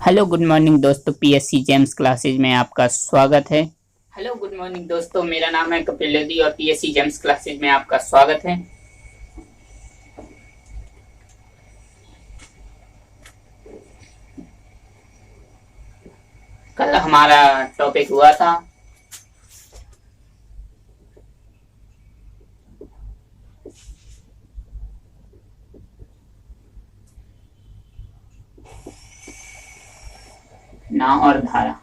Hello good morning दोस्तों, PSC James classes में आपका स्वागत है। हेलो गुड मॉर्निंग दोस्तों, मेरा नाम है कपिल लोधी और पीएससी जेम्स क्लासेज में आपका स्वागत है। कल हमारा टॉपिक हुआ था नाव और धारा।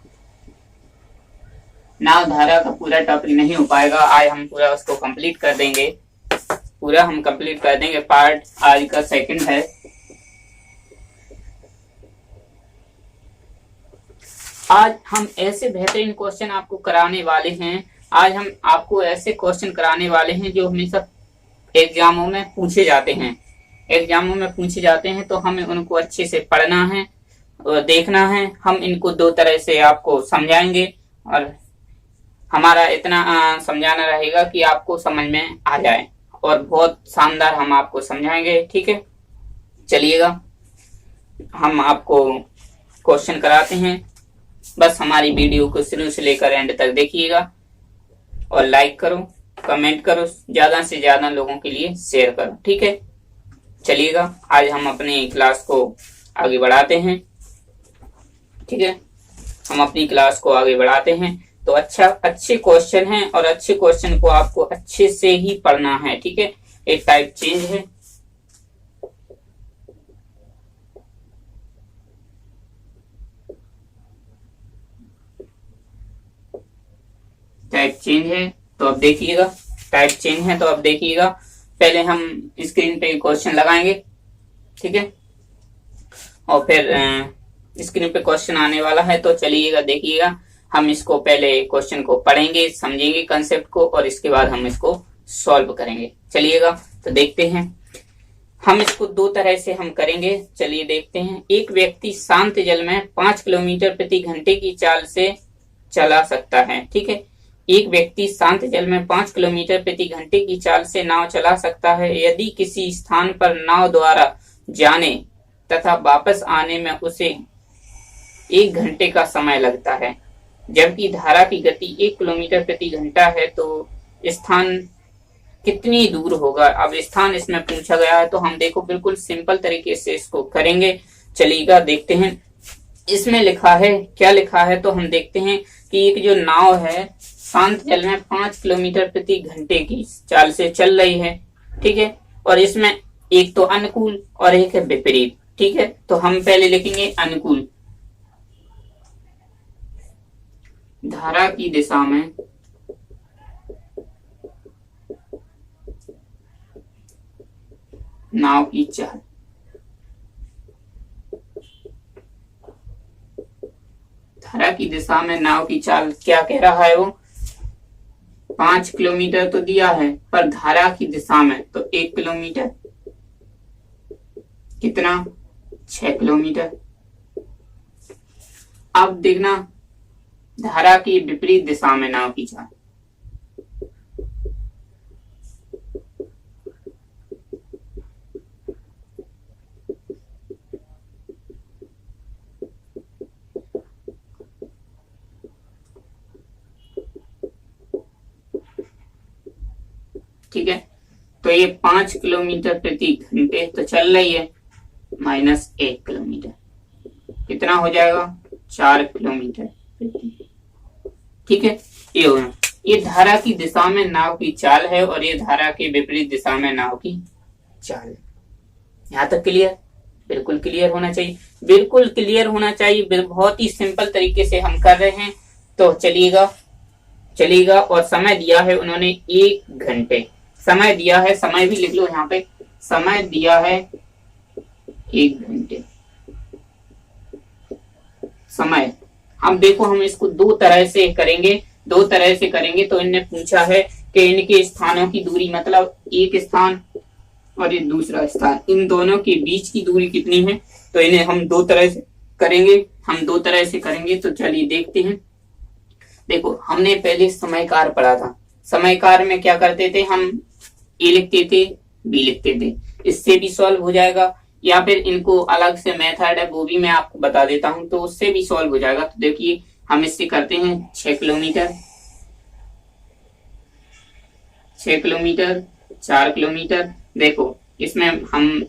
नाव धारा का पूरा टॉपिक नहीं हो पाएगा, आज हम पूरा उसको कंप्लीट कर देंगे। पूरा हम कंप्लीट कर देंगे। पार्ट आज का सेकंड है। आज हम ऐसे बेहतरीन क्वेश्चन आपको कराने वाले हैं। आज हम आपको ऐसे क्वेश्चन कराने वाले हैं जो हमेशा एग्जामों में पूछे जाते हैं। एग्जामों में पूछे जाते हैं तो हमें उनको अच्छे से पढ़ना है और देखना है। हम इनको दो तरह से आपको समझाएंगे और हमारा इतना समझाना रहेगा कि आपको समझ में आ जाए और बहुत शानदार हम आपको समझाएंगे। ठीक है, चलिएगा हम आपको क्वेश्चन कराते हैं। बस हमारी वीडियो को शुरू से लेकर एंड तक देखिएगा और लाइक करो, कमेंट करो, ज्यादा से ज्यादा लोगों के लिए शेयर करो। ठीक है, चलिएगा आज हम अपनी क्लास को आगे बढ़ाते हैं। ठीक है, हम अपनी क्लास को आगे बढ़ाते हैं। तो अच्छे क्वेश्चन हैं और अच्छे क्वेश्चन को आपको अच्छे से ही पढ़ना है। ठीक है, एक टाइप चेंज है। टाइप चेंज है तो अब देखिएगा। टाइप चेंज है तो अब देखिएगा। पहले हम स्क्रीन पे क्वेश्चन लगाएंगे, ठीक है, और फिर स्क्रीन पे क्वेश्चन आने वाला है तो चलिएगा देखिएगा। हम इसको पहले क्वेश्चन को पढ़ेंगे, समझेंगे कंसेप्ट को और इसके बाद हम इसको सॉल्व करेंगे। चलिएगा तो देखते हैं। हम इसको दो तरह से हम करेंगे, चलिए देखते हैं। एक व्यक्ति शांत जल में 5 किलोमीटर प्रति घंटे की चाल से चला सकता है। ठीक है, एक व्यक्ति शांत जल में 5 किलोमीटर प्रति घंटे की चाल से नाव चला सकता है यदि किसी स्थान पर नाव द्वारा जाने तथा वापस आने में उसे 1 घंटे का समय लगता है, जबकि धारा की गति 1 किलोमीटर प्रति घंटा है तो स्थान कितनी दूर होगा। अब स्थान इसमें पूछा गया है तो हम देखो बिल्कुल सिंपल तरीके से इसको करेंगे। चलिएगा देखते हैं। इसमें लिखा है, क्या लिखा है तो हम देखते हैं कि एक जो नाव है शांत जल में 5 किलोमीटर प्रति घंटे की चाल से चल रही है। ठीक है, और इसमें एक तो अनुकूल और एक है विपरीत। ठीक है, तो हम पहले लिखेंगे अनुकूल। धारा की दिशा में नाव की चाल, धारा की दिशा में नाव की चाल क्या कह रहा है वो 5 किलोमीटर तो दिया है, पर धारा की दिशा में तो 1 किलोमीटर, कितना 6 किलोमीटर। अब देखना धारा की विपरीत दिशा में नाव की चाल, ठीक है, तो ये 5 किलोमीटर प्रति घंटे तो चल रही है माइनस 1 किलोमीटर, कितना हो जाएगा 4 किलोमीटर प्रति। ठीक है, ये हो गया। ये धारा की दिशा में नाव की चाल है और ये धारा के विपरीत दिशा में नाव की चाल है। यहां तक क्लियर? बिल्कुल क्लियर होना चाहिए, बिल्कुल क्लियर होना चाहिए। बहुत ही सिंपल तरीके से हम कर रहे हैं। तो चलिएगा और समय दिया है उन्होंने 1 घंटे। समय दिया है, समय भी लिख लो यहाँ पे, समय दिया है 1 घंटे समय। हम देखो हम इसको दो तरह से करेंगे तो इनने पूछा है कि इनके स्थानों की दूरी, मतलब एक स्थान और ये दूसरा स्थान, इन दोनों के बीच की दूरी कितनी है। तो इन्हें हम दो तरह से करेंगे। तो चलिए देखते हैं। देखो हमने पहले समयकार पढ़ा था। समयकार में क्या करते थे हम, ए लिखते थे, बी लिखते थे। इससे भी सॉल्व हो जाएगा। या फिर इनको अलग से मेथड है वो भी मैं आपको बता देता हूं, तो उससे भी सॉल्व हो जाएगा। तो देखिए हम इससे करते हैं 6 किलोमीटर, 6 किलोमीटर, 4 किलोमीटर। देखो इसमें हम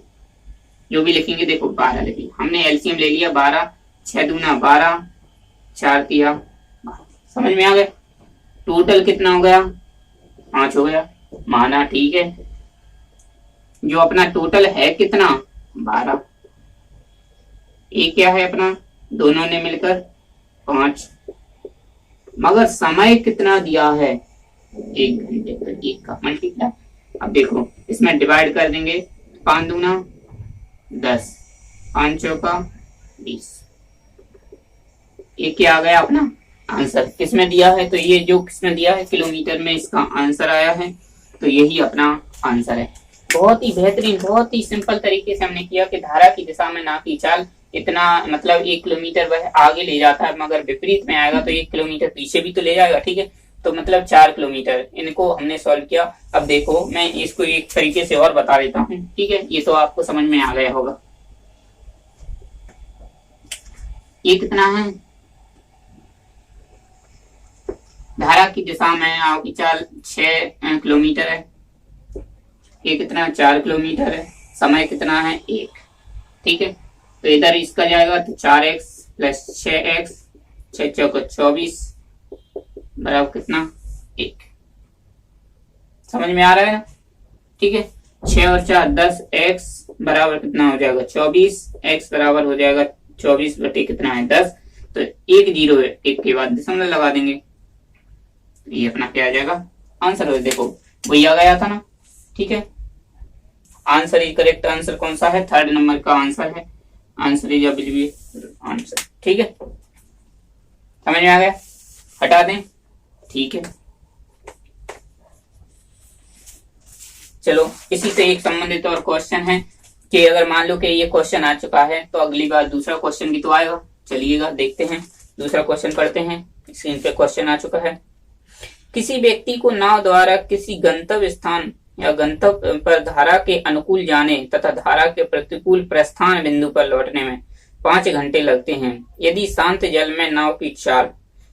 जो भी लिखेंगे, देखो 12 लिखेंगे, हमने एलसीएम ले लिया 12, 6 दूना 12, 4 तिया 12। समझ में आ गया? टोटल कितना हो गया? 5 हो गया, माना ठीक है। जो अपना टोटल है कितना? 12। ये क्या है अपना? दोनों ने मिलकर 5। मगर समय कितना दिया है? 1 घंटे पर 1 का मल्टीप्लाई। अब देखो इसमें डिवाइड कर देंगे, 5 दूना 10, 5 चौका 20। ये क्या आ गया अपना आंसर? किसमें दिया है? तो ये जो किसमें दिया है, किलोमीटर में इसका आंसर आया है। तो यही अपना आंसर है। बहुत ही बेहतरीन, बहुत ही सिंपल तरीके से हमने किया कि धारा की दिशा में ना की चाल इतना, मतलब 1 किलोमीटर वह आगे ले जाता है, मगर विपरीत में आएगा तो 1 किलोमीटर पीछे भी तो ले जाएगा। ठीक है, तो मतलब 4 किलोमीटर। इनको हमने सॉल्व किया। अब देखो मैं इसको एक तरीके से और बता देता हूँ। ठीक है, ये तो आपको समझ में आ गया होगा। ये कितना है? धारा की दिशा में आपकी चाल 6 किलोमीटर है। ये कितना? 4 किलोमीटर है। समय कितना है? 1। ठीक है, तो इधर इसका जाएगा तो 4x प्लस 6x, 6 चौका 24 बराबर कितना? 1। समझ में आ रहा है ना? ठीक है, 6 और 4 10x बराबर कितना हो जाएगा? 24। x बराबर हो जाएगा 24 बटे कितना है? 10। तो 1 0 है, 1 के बाद दशमलव लगा देंगे। ये अपना क्या आ जाएगा? आंसर हो। देखो वही आ गया था ना। ठीक है, आंसर इज करेक्ट। आंसर कौन सा है? 3rd नंबर का आंसर है। Answer is answer. ठीक है, समझ में आ गया? हटा दें। ठीक है, चलो इसी से एक संबंधित और क्वेश्चन है कि अगर मान लो कि ये क्वेश्चन आ चुका है तो अगली बार दूसरा क्वेश्चन भी तो आएगा। चलिएगा देखते हैं, दूसरा क्वेश्चन पढ़ते हैं। स्क्रीन पे क्वेश्चन आ चुका है। किसी व्यक्ति को नाव द्वारा किसी गंतव्य स्थान या गंतव्य पर धारा के अनुकूल जाने तथा धारा के प्रतिकूल प्रस्थान बिंदु पर लौटने में 5 घंटे लगते हैं। यदि शांत जल में नाव की चाल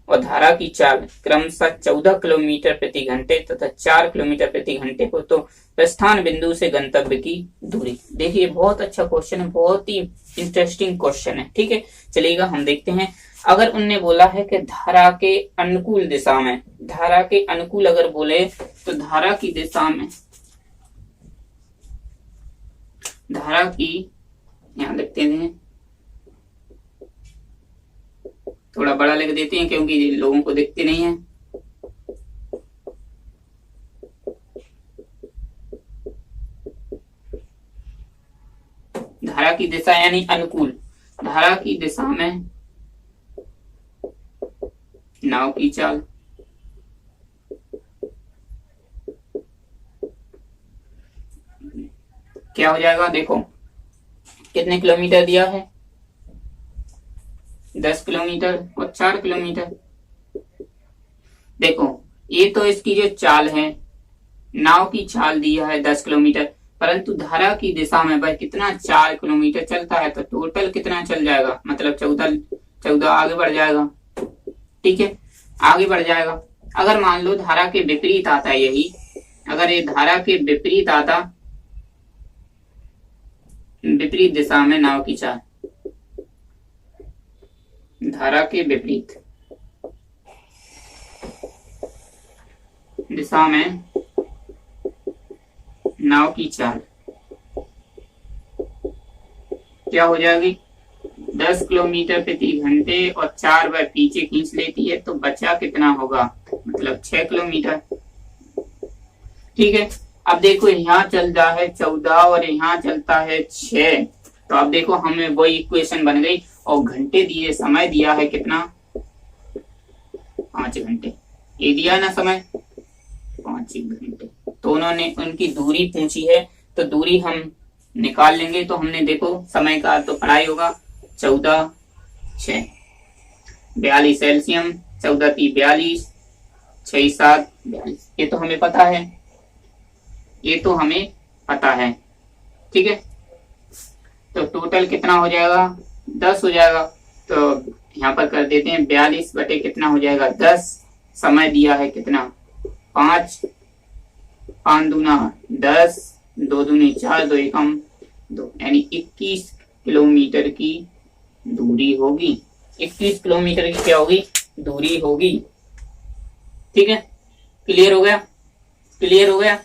और धारा की चाल क्रमशः 14 किलोमीटर प्रति घंटे तथा 4 किलोमीटर प्रति घंटे हो, तो प्रस्थान बिंदु से गंतव्य की दूरी। देखिए बहुत अच्छा क्वेश्चन है, बहुत ही इंटरेस्टिंग क्वेश्चन है। ठीक है, चलिएगा हम देखते हैं। अगर उनने बोला है कि धारा के अनुकूल दिशा में, धारा के अनुकूल अगर बोले तो धारा की दिशा में, धारा की, यहां लिखते हैं, थोड़ा बड़ा लिख देते हैं क्योंकि लोगों को दिखते नहीं है। धारा की दिशा यानी अनुकूल, धारा की दिशा में नाव की चाल, क्या हो जाएगा? देखो कितने किलोमीटर दिया है? 10 किलोमीटर और 4 किलोमीटर। देखो ये तो इसकी जो चाल है, नाव की चाल दिया है 10 किलोमीटर, परंतु धारा की दिशा में भाई कितना? 4 किलोमीटर चलता है, तो टोटल कितना चल जाएगा? मतलब 14 आगे बढ़ जाएगा। ठीक है, आगे बढ़ जाएगा। अगर मान लो धारा के विपरीत आता है, यही अगर ये धारा के विपरीत आता, विपरीत दिशा में नाव की चाल, धारा के विपरीत दिशा में नाव की चाल क्या हो जाएगी? 10 किलोमीटर प्रति घंटे और 4 बार पीछे खींच लेती है, तो बचा कितना होगा? मतलब 6 किलोमीटर। ठीक है, अब देखो यहाँ चलता है 14 और यहाँ चलता है 6, तो अब देखो हमें वही इक्वेशन बन गई। और घंटे दिए, समय दिया है कितना? 5 घंटे। ये दिया ना समय 5 घंटे। तो उन्होंने उनकी दूरी पूछी है, तो दूरी हम निकाल लेंगे। तो हमने देखो समय का तो पढ़ाई होगा, 14 6 42 एलसीएम, 14 3 42, 6 7 42। ये तो हमें पता है, ये तो हमें पता है। ठीक है, तो टोटल कितना हो जाएगा, 10 हो जाएगा। तो यहाँ पर कर देते हैं 42 बटे कितना हो जाएगा 10। समय दिया है कितना 5, 5 दूना 10, 2 दूनी 4, 2 एकम 2, यानी 21 किलोमीटर की दूरी होगी। 21 किलोमीटर की क्या होगी, दूरी होगी। ठीक है, क्लियर हो गया, क्लियर हो गया,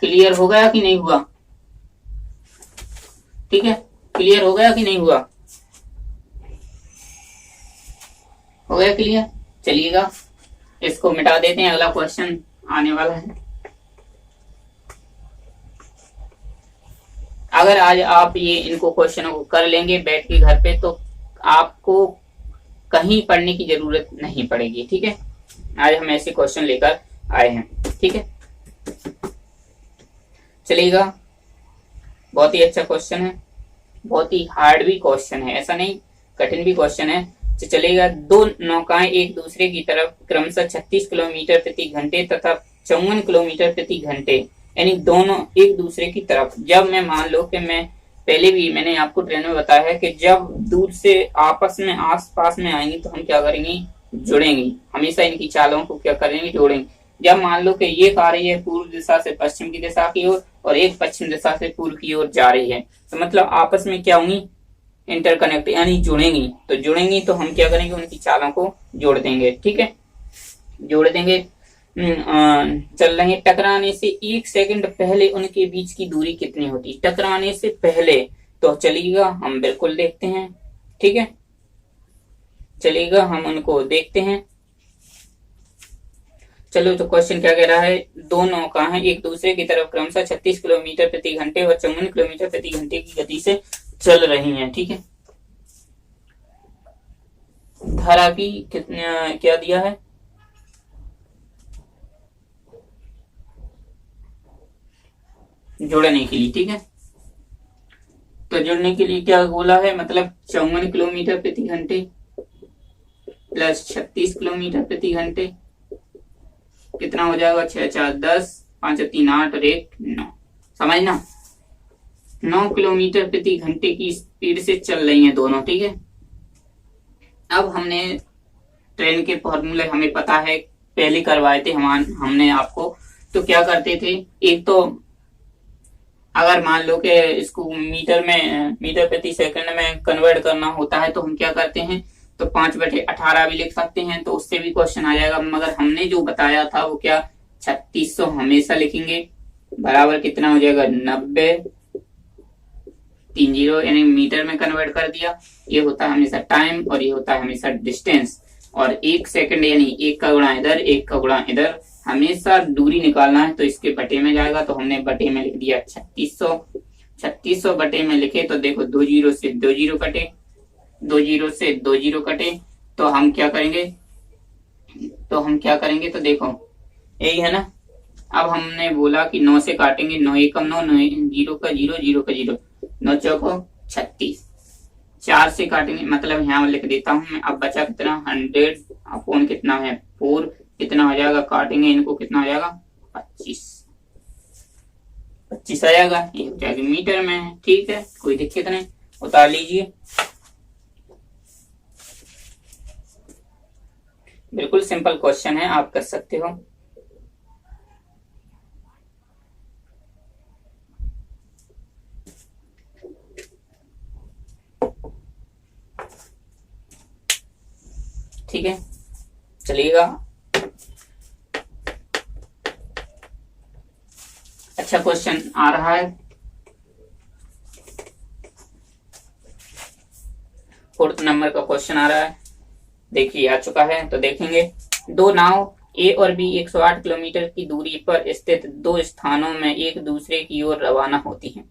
क्लियर हो गया कि नहीं हुआ? ठीक है, क्लियर हो गया कि नहीं हुआ? हो गया क्लियर? चलिएगा इसको मिटा देते हैं, अगला क्वेश्चन आने वाला है। अगर आज आप ये इनको क्वेश्चनों को कर लेंगे बैठ के घर पे, तो आपको कहीं पढ़ने की जरूरत नहीं पड़ेगी। ठीक है, आज हम ऐसे क्वेश्चन लेकर आए हैं। ठीक है, चलिएगा, बहुत ही अच्छा क्वेश्चन है, बहुत ही हार्ड भी क्वेश्चन है, ऐसा नहीं कठिन भी क्वेश्चन है। तो चलेगा, दो नौकाएं एक दूसरे की तरफ क्रमशः 36 किलोमीटर प्रति घंटे तथा 54 किलोमीटर प्रति घंटे, यानी दोनों एक दूसरे की तरफ। जब मैं मान लो कि मैं पहले भी मैंने आपको ट्रेन में बताया है कि जब दूर से आपस में आस पास में आएंगी तो हम क्या करेंगे, जुड़ेंगी। हमेशा इनकी चालों को क्या करेंगे, जोड़ेंगे। जब मान लो कि ये आ रही है पूर्व दिशा से पश्चिम की दिशा की ओर और एक पश्चिम दिशा से पूर्व की ओर जा रही है, तो मतलब आपस में क्या होंगी, इंटरकनेक्ट यानी जुड़ेंगी। तो जुड़ेंगी तो हम क्या करेंगे, उनकी चालों को जोड़ देंगे। ठीक है, जोड़ देंगे। चल रहे, टकराने से 1 सेकंड पहले उनके बीच की दूरी कितनी होती, टकराने से पहले। तो चलिएगा हम बिल्कुल देखते हैं। ठीक है, चलिएगा हम उनको देखते हैं। चलो, तो क्वेश्चन क्या कह रहा है, दो नौका है एक दूसरे की तरफ क्रमशः 36 किलोमीटर प्रति घंटे और 54 किलोमीटर प्रति घंटे की गति से चल रही हैं। ठीक है, धारा की कितने क्या दिया है, जोड़ने के लिए। ठीक है, तो जुड़ने के लिए क्या बोला है, मतलब 54 किलोमीटर प्रति घंटे प्लस 36 किलोमीटर प्रति घंटे कितना हो जाएगा, 6 4 10, 5 3 8 और 1 9। समझना, 9 किलोमीटर प्रति घंटे की स्पीड से चल रही हैं दोनों। ठीक है, अब हमने ट्रेन के फॉर्मूले हमें पता है, पहले करवाए थे हमने आपको। तो क्या करते थे, एक तो अगर मान लो कि इसको मीटर प्रति सेकंड में कन्वर्ट करना होता है तो हम क्या करते हैं, तो 5/18 भी लिख सकते हैं, तो उससे भी क्वेश्चन आ जाएगा। मगर हमने जो बताया था वो क्या, 3600 हमेशा लिखेंगे, बराबर कितना हो जाएगा 90 30, यानी मीटर में कन्वर्ट कर दिया। ये होता है हमेशा टाइम और ये होता है हमेशा डिस्टेंस। और 1 सेकंड यानी 1 का गुणा इधर 1 का गुणा इधर, हमेशा दूरी निकालना है तो इसके बटे में जाएगा। तो हमने बटे में लिख दिया 3600। 3600 बटे में लिखे तो देखो 2 जीरो से 2 जीरो कटे, 2 जीरो से 2 जीरो कटे, तो हम क्या करेंगे, तो देखो यही है ना। अब हमने बोला कि 9 से काटेंगे, 9 एकम 9, 9 जीरो का जीरो, जीरो का जीरो, 9 चौको 36। 4 से काटेंगे, मतलब यहाँ लिख देता हूं मैं। अब बचा कितना, 100 अपॉन कितना है 4, कितना हो जाएगा, काटेंगे इनको कितना हो जाएगा 25 आ जाएगा। ये हो जाएगा मीटर में है। ठीक है, कोई दिक्कत नहीं, उतार लीजिए। बिल्कुल सिंपल क्वेश्चन है, आप कर सकते हो। ठीक है, चलिएगा। अच्छा क्वेश्चन आ रहा है, 4th नंबर का क्वेश्चन आ रहा है। देखिए आ चुका है, तो देखेंगे। दो नाव ए और बी 108 किलोमीटर की दूरी पर स्थित दो स्थानों में एक दूसरे की ओर रवाना होती हैं।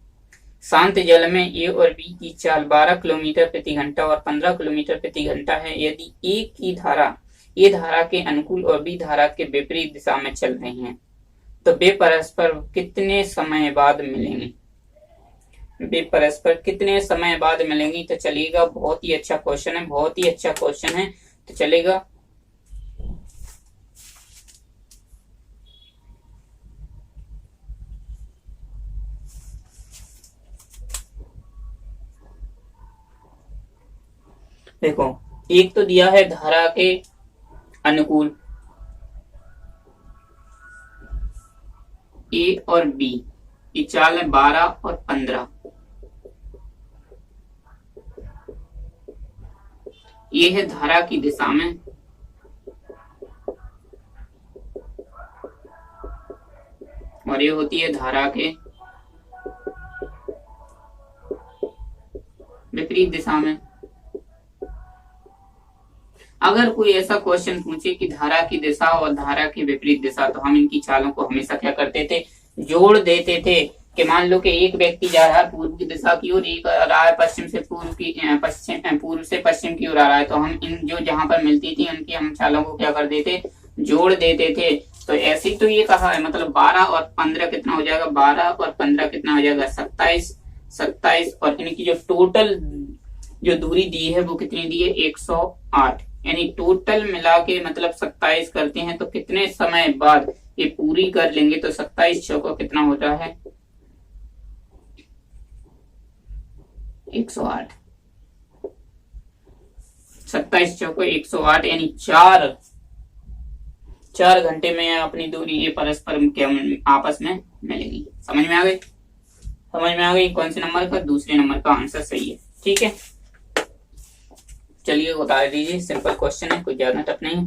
शांत जल में ए और बी की चाल 12 किलोमीटर प्रति घंटा और 15 किलोमीटर प्रति घंटा है। यदि ए की धारा ए धारा के अनुकूल और बी धारा के विपरीत दिशा में चल रही हैं, तो वे परस्पर कितने समय बाद मिलेंगे, वे परस्पर कितने समय बाद मिलेंगी। तो चलिएगा, बहुत ही अच्छा क्वेश्चन है, बहुत ही अच्छा क्वेश्चन है। तो चलेगा, देखो, एक तो दिया है धारा के अनुकूल, ए और बी, ये चाल है 12 और 15। ये है धारा की दिशा में, और ये होती है धारा के विपरीत दिशा में। अगर कोई ऐसा क्वेश्चन पूछे कि धारा की दिशा और धारा की विपरीत दिशा, तो हम इनकी चालों को हमेशा क्या करते थे, जोड़ देते थे। कि मान लो कि एक व्यक्ति जा रहा है पूर्व की दिशा की ओर, एक आ रहा है पश्चिम से पूर्व की, पूर्व से पश्चिम की ओर आ रहा है, तो हम इन जो जहां पर मिलती थी उनकी हम चालों को क्या कर देते, जोड़ देते थे। तो ऐसे तो ये कहा है, मतलब 12 और 15 कितना हो जाएगा, 12 और 15 कितना हो जाएगा, 27। 27 और इनकी जो टोटल जो दूरी दी है वो कितनी दी है, 108। यानी टोटल मिला के मतलब 27 करते हैं तो कितने समय बाद ये पूरी कर लेंगे, तो 27 चौका कितना होता है, 108। 27 चौको 108, यानी 4 घंटे में अपनी दूरी ये परस्पर आपस में मिलेगी। समझ में आ गई, समझ में आ गई। कौन से नंबर का, दूसरे नंबर का आंसर सही है। ठीक है, चलिए बता दीजिए, सिंपल क्वेश्चन है, कोई ज्यादा टफ नहीं है।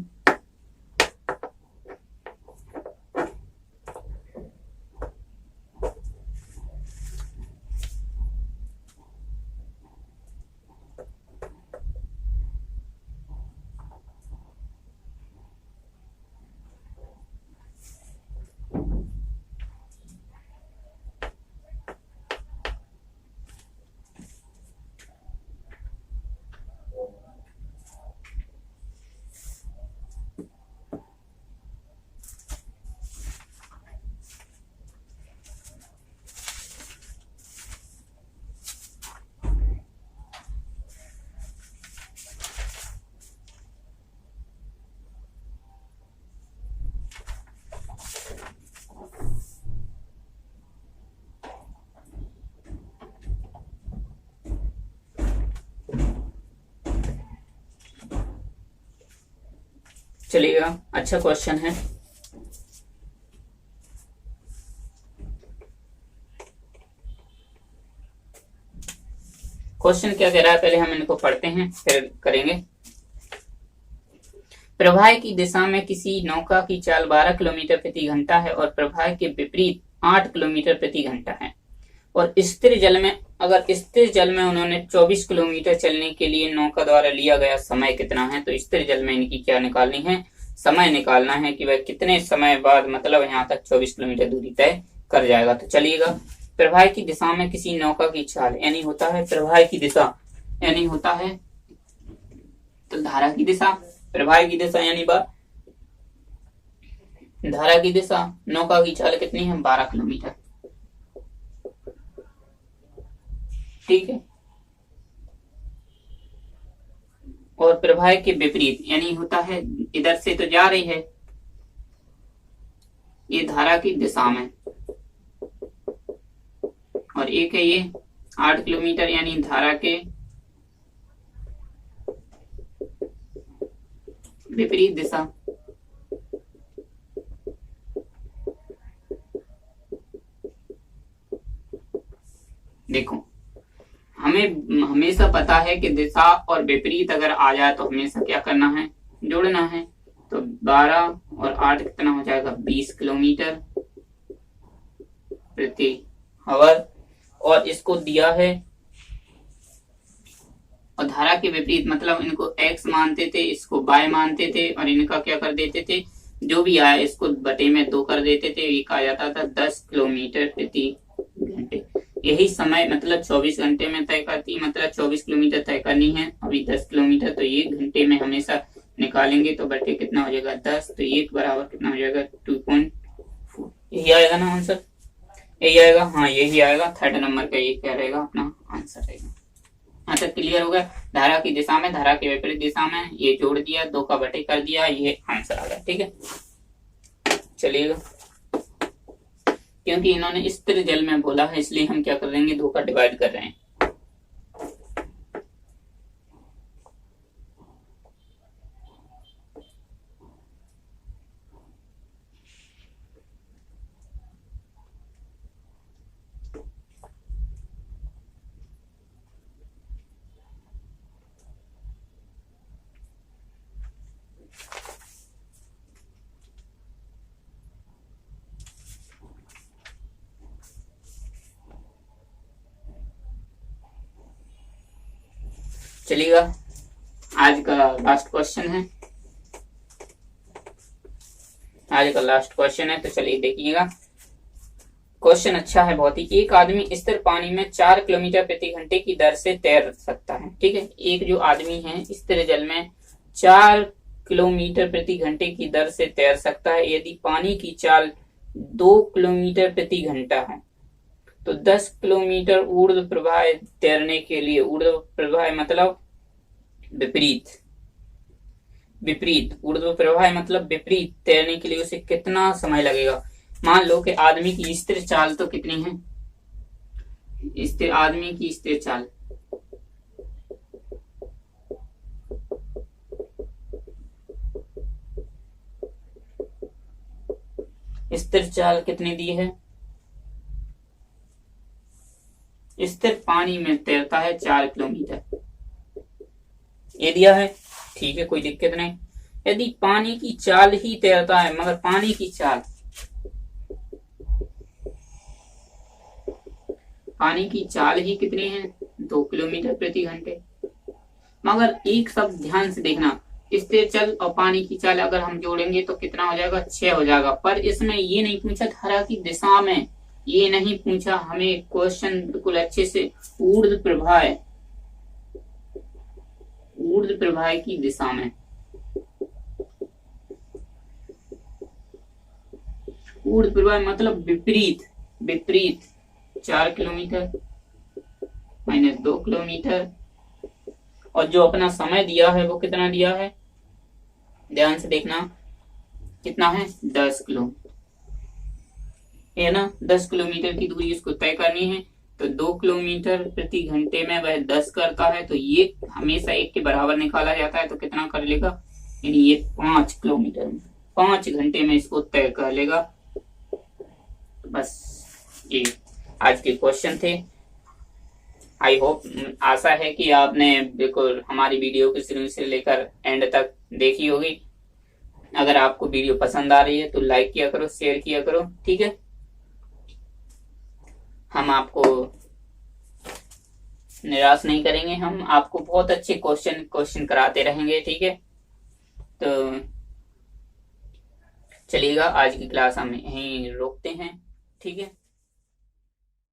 चलिएगा, अच्छा क्वेश्चन है। क्वेश्चन क्या कह रहा है, पहले हम इनको पढ़ते हैं फिर करेंगे। प्रवाह की दिशा में किसी नौका की चाल 12 किलोमीटर प्रति घंटा है और प्रवाह के विपरीत 8 किलोमीटर प्रति घंटा है, और स्थिर जल में, अगर स्थिर जल में उन्होंने 24 किलोमीटर चलने के लिए नौका द्वारा लिया गया समय कितना है, तो स्थिर जल में इनकी क्या निकालनी है, समय निकालना है कि वह कितने समय बाद मतलब यहाँ तक 24 किलोमीटर दूरी तय कर जाएगा। तो चलिएगा, प्रवाह की दिशा में किसी नौका की चाल, यानी होता है प्रवाह की दिशा, यानी होता है तो धारा की दिशा, प्रवाह की दिशा यानी धारा की दिशा, नौका की चाल कितनी है, 12 किलोमीटर। ठीक है, और प्रवाह के विपरीत यानी होता है इधर से तो जा रही है ये धारा की दिशा में, और एक है ये 8 किलोमीटर यानी धारा के विपरीत दिशा। देखो, हमें हमेशा पता है कि दिशा और विपरीत अगर आ जाए तो हमेशा क्या करना है, जोड़ना है। तो 12 और 8 कितना हो जाएगा, 20 किलोमीटर प्रति आवर, और इसको दिया है, और धारा के विपरीत मतलब इनको x मानते थे, इसको y मानते थे, और इनका क्या कर देते थे, जो भी आया इसको बटे में 2 कर देते थे, एक आ जाता था 10 किलोमीटर प्रति घंटे। यही समय मतलब 24 घंटे में तय करती, मतलब 24 किलोमीटर तय करनी है, अभी 10 किलोमीटर, तो 1 घंटे में हमेशा निकालेंगे, तो बटे कितना हो जाएगा 10, तो 1 बराबर कितना हो जाएगा 2.4। यही आएगा ना आंसर, यही आएगा, हाँ यही आएगा, थर्ड नंबर का ये क्या रहेगा अपना आंसर रहेगा। यहाँ तक क्लियर हो गया। धारा की दिशा में, धारा के विपरीत दिशा में, ये जोड़ दिया, 2 का बटे कर दिया, ये आंसर आ गया। ठीक है, चलिएगा, क्योंकि इन्होंने स्थिर जल में बोला है इसलिए हम क्या कर देंगे, 2 का डिवाइड कर रहे हैं। चलिएगा आज का लास्ट क्वेश्चन है। आज का लास्ट क्वेश्चन है, तो चलिए देखिएगा। क्वेश्चन अच्छा है बहुत ही। एक आदमी स्थिर पानी में 4 किलोमीटर प्रति घंटे की दर से तैर सकता है। ठीक है, एक जो आदमी है स्थिर जल में 4 किलोमीटर प्रति घंटे की दर से तैर सकता है। यदि पानी की चाल 2 किलोमीटर प्रति घंटा है तो 10 किलोमीटर ऊर्ध्व प्रवाह तैरने के लिए, ऊर्ध्व प्रवाह मतलब विपरीत, विपरीत ऊर्ध्व प्रवाह मतलब विपरीत तैरने के लिए उसे कितना समय लगेगा। मान लो कि आदमी की स्थिर चाल तो कितनी है, स्थिर आदमी की स्थिर चाल कितनी दी है। स्थिर पानी में तैरता है 4 किलोमीटर, ये दिया है। ठीक है, कोई दिक्कत नहीं। यदि पानी की चाल ही तैरता है, मगर पानी की चाल ही कितनी है, 2 किलोमीटर प्रति घंटे। मगर एक शब्द ध्यान से देखना, स्थिर जल और पानी की चाल अगर हम जोड़ेंगे तो कितना हो जाएगा, 6 हो जाएगा। पर इसमें ये नहीं पूछा धारा की दिशा में, ये नहीं पूछा हमें क्वेश्चन बिल्कुल अच्छे से। ऊर्ध्व प्रवाह की दिशा में, ऊर्ध्व प्रवाह मतलब विपरीत, 4 किलोमीटर माइनस 2 किलोमीटर। और जो अपना समय दिया है वो कितना दिया है, ध्यान से देखना, कितना है, 10 किलोमीटर है ना। 10 किलोमीटर की दूरी इसको तय करनी है, तो 2 किलोमीटर प्रति घंटे में वह 10 करता है, तो ये हमेशा 1 के बराबर निकाला जाता है, तो कितना कर लेगा, यानी ये 5 किलोमीटर में 5 घंटे में इसको तय कर लेगा। बस ये आज के क्वेश्चन थे। आई होप, आशा है कि आपने बिल्कुल हमारी वीडियो को शुरू से लेकर एंड तक देखी होगी। अगर आपको वीडियो पसंद आ रही है तो लाइक किया करो, शेयर किया करो। ठीक है, हम आपको निराश नहीं करेंगे, हम आपको बहुत अच्छे क्वेश्चन कराते रहेंगे। ठीक है, तो चलिएगा आज की क्लास हम यहीं रोकते हैं। ठीक है।